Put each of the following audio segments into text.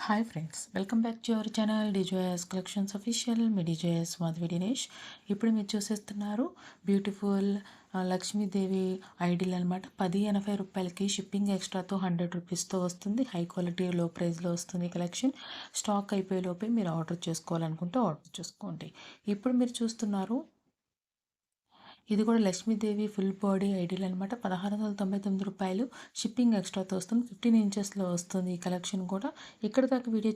Hi friends, welcome back to our channel DJS collections official. Me DJS Madhavi Dinesh. ఇప్పుడు మీరు చూసేస్తున్నారు beautiful Lakshmidevi idol అనమాట. 1080 రూపాయలకి shipping ఎక్స్ట్రాతో 100 రూపీస్తో వస్తుంది. హై క్వాలిటీ లో ప్రైస్లో వస్తుంది కలెక్షన్. స్టాక్ అయిపోయే లోపే మీరు ఆర్డర్ చేసుకోవాలనుకుంటే ఆర్డర్ చేసుకోండి. ఇప్పుడు మీరు చూస్తున్నారు ఇది కూడా లక్ష్మీదేవి ఫుల్ బాడీ ఐడియల్ అనమాట. 1699 రూపాయలు షిప్పింగ్ ఎక్స్ట్రాతో వస్తుంది. 15 ఇంచెస్లో వస్తుంది ఈ కలెక్షన్ కూడా. ఇక్కడ దాకా వీడియో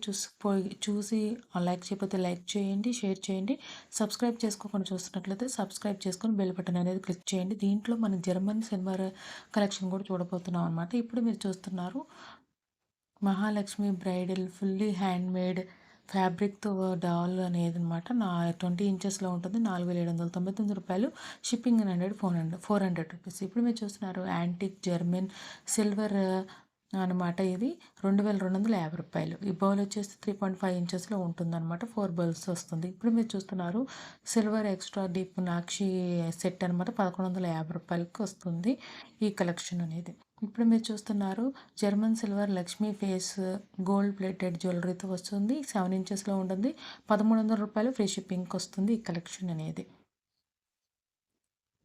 చూసి లైక్ చేయకపోతే లైక్ చేయండి, షేర్ చేయండి. సబ్స్క్రైబ్ చేసుకోకుండా చూస్తున్నట్లయితే సబ్స్క్రైబ్ చేసుకొని బెల్ బటన్ అనేది క్లిక్ చేయండి. దీంట్లో మనం జర్మన్ సిల్వర్ కలెక్షన్ కూడా చూడబోతున్నాం అనమాట. ఇప్పుడు మీరు చూస్తున్నారు Mahalakshmi bridal fully handmade ఫ్యాబ్రిక్తో డాల్ అనేది అనమాట. 20 ఇంచెస్లో ఉంటుంది. 4799 రూపాయలు షిప్పింగ్ 400 రూపీస్. ఇప్పుడు మీరు చూస్తున్నారు యాంటిక్ జర్మన్ సిల్వర్ అనమాట. ఇది 2250 రూపాయలు. ఈ బౌల్ వచ్చేసి 3.5 ఇంచెస్లో ఉంటుంది అనమాట. 4 బౌల్స్ వస్తుంది. ఇప్పుడు మీరు చూస్తున్నారు silver extra deep nakshi set అనమాట. 1150 రూపాయలకి వస్తుంది ఈ కలెక్షన్ అనేది. ఇప్పుడు మీరు చూస్తున్నారు German silver Lakshmi face gold plated జ్యువెలరీతో వస్తుంది. 7 ఇంచెస్లో ఉంటుంది. 1300 రూపాయలు ఫ్రీ షిప్పింగ్కి వస్తుంది ఈ కలెక్షన్ అనేది.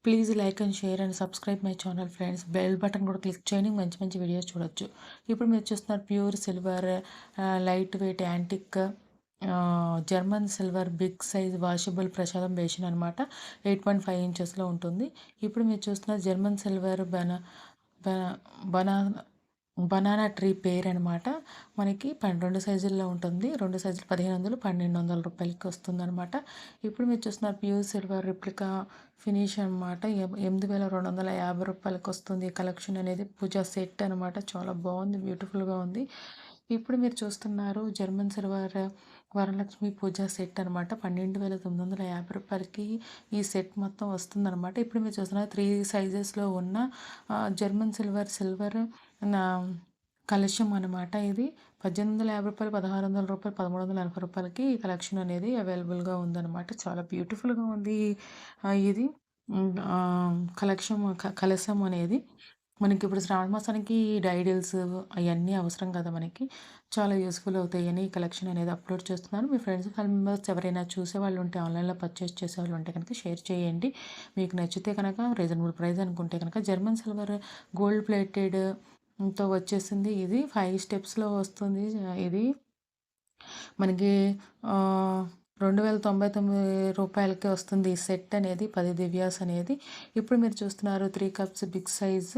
Please like and share and subscribe my channel friends. Bell button కూడా క్లిక్ చేయండి, మంచి మంచి వీడియోస్ చూడొచ్చు. ఇప్పుడు మీరు చూస్తున్నారు pure silver light weight antique German silver big size washable ప్రసాదం బేషన్ అనమాట. 8.5 ఇంచెస్లో ఉంటుంది. ఇప్పుడు మీరు చూస్తున్నారు German silver banana tree pair అనమాట. మనకి 2 సైజుల్లో ఉంటుంది. 2 సైజులు 1500, 1200 రూపాయలకి వస్తుంది అనమాట. ఇప్పుడు మీరు చూస్తున్నారు ప్యూర్ సిల్వర్ రిప్లికా ఫినిష్ అనమాట. 8250 రూపాయలకి వస్తుంది. కలెక్షన్ అనేది పూజా సెట్ అనమాట. చాలా బాగుంది, బ్యూటిఫుల్గా ఉంది. ఇప్పుడు మీరు చూస్తున్నారు జర్మన్ సిల్వర్ వరలక్ష్మి పూజా సెట్ అనమాట. 12950 రూపాయలకి ఈ సెట్ మొత్తం వస్తుంది అనమాట. ఇప్పుడు మీరు చూస్తున్నారు 3 సైజెస్లో ఉన్న జర్మన్ సిల్వర్ నా కలశం అనమాట. ఇది 1850 రూపాయలు, 1600 రూపాయలు, 1340 రూపాయలకి ఈ కలెక్షన్ అనేది అవైలబుల్గా ఉందన్నమాట. చాలా బ్యూటిఫుల్గా ఉంది ఇది కలశం అనేది. మనకి ఇప్పుడు శ్రావణ మాసానికి డైడిల్స్ అవన్నీ అవసరం కదా మనకి. చాలా యూస్ఫుల్ అవుతాయి అని ఈ కలెక్షన్ అనేది అప్లోడ్ చేస్తున్నాను. మీ ఫ్రెండ్స్ ఫ్యామిలీ మెంబర్స్ ఎవరైనా చూసే వాళ్ళు ఉంటే, ఆన్లైన్లో పర్చేస్ చేసే వాళ్ళు ఉంటే కనుక షేర్ చేయండి. మీకు నచ్చితే కనుక రీజనబుల్ ప్రైస్ అనుకుంటే కనుక జర్మన్ సిల్వర్ గోల్డ్ ప్లేటెడ్ తో వచ్చేసింది. ఇది 5 స్టెప్స్లో వస్తుంది. ఇది మనకి 2099 రూపాయలకి వస్తుంది ఈ సెట్ అనేది, 10 దివ్యాస్ అనేది. ఇప్పుడు మీరు చూస్తున్నారు 3 కప్స్ బిగ్ సైజ్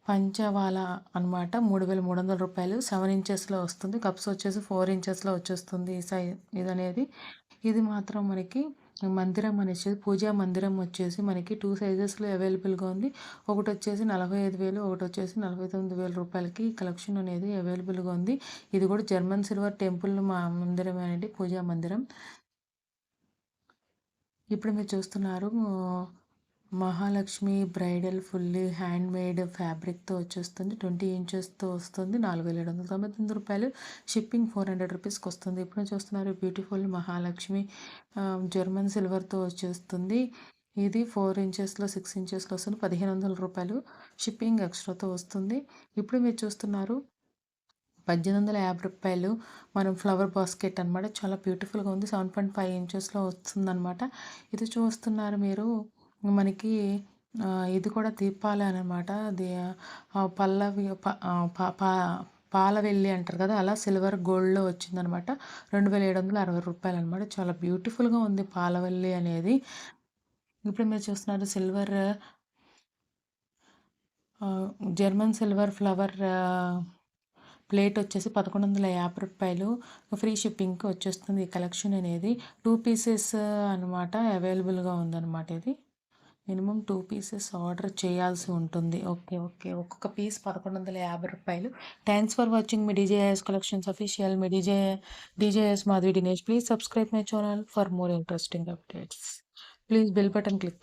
పంచవాల అనమాట. 3300 రూపాయలు. 7 ఇంచెస్లో వస్తుంది. కప్స్ వచ్చేసి 4 ఇంచెస్లో వచ్చేస్తుంది ఇది అనేది. ఇది మాత్రం మనకి మందిరం అనేసి పూజా మందిరం వచ్చేసి మనకి 2 సైజెస్లో అవైలబుల్గా ఉంది. ఒకటి వచ్చేసి 45,000, ఒకటి వచ్చేసి 49,000 రూపాయలకి కలెక్షన్ అనేది అవైలబుల్గా ఉంది. ఇది కూడా జర్మన్ సిల్వర్ టెంపుల్ మందిరం అనేది పూజా మందిరం. ఇప్పుడు మీరు చూస్తున్నారు Mahalakshmi bridal fully handmade ఫ్యాబ్రిక్తో వచ్చేస్తుంది. 20 ఇంచెస్తో వస్తుంది. 4799 రూపాయలు. షిప్పింగ్ 400 రూపీస్కి వస్తుంది. ఇప్పుడు చూస్తున్నారు బ్యూటిఫుల్ మహాలక్ష్మి జర్మన్ సిల్వర్తో వచ్చేస్తుంది. ఇది 4 ఇంచెస్లో 6 ఇంచెస్లో వస్తుంది. 1500 రూపాయలు. షిప్పింగ్ ఎక్స్ట్రాతో వస్తుంది. ఇప్పుడు మీరు చూస్తున్నారు 1850 రూపాయలు మనం ఫ్లవర్ బాస్కెట్ అనమాట. చాలా బ్యూటిఫుల్గా ఉంది. 7.5 ఇంచెస్లో వస్తుందన్నమాట. ఇది చూస్తున్నారు మీరు మనకి ఇది కూడా దీపాలే అనమాట. అది పల్లవి పాలవెల్లి అంటారు కదా, అలా సిల్వర్ గోల్డ్లో వచ్చిందనమాట. 2760 రూపాయలు అనమాట. చాలా బ్యూటిఫుల్గా ఉంది పాలవెల్లి అనేది. ఇప్పుడు మీరు చూస్తున్నారు silver German silver flower plate వచ్చేసి 1150 రూపాయలు. ఫ్రీ షిప్పింగ్కి వచ్చేస్తుంది ఈ కలెక్షన్ అనేది. 2 పీసెస్ అనమాట అవైలబుల్గా ఉందన్నమాట. ఇది మినిమం 2 పీసెస్ ఆర్డర్ చేయాల్సి ఉంటుంది. ఓకే, ఒక్కొక్క పీస్ 1150 రూపాయలు. Thanks for watching me DJS collections official. Me DJS Madhavi Dinesh. Please subscribe my channel for more interesting updates. Please bell button click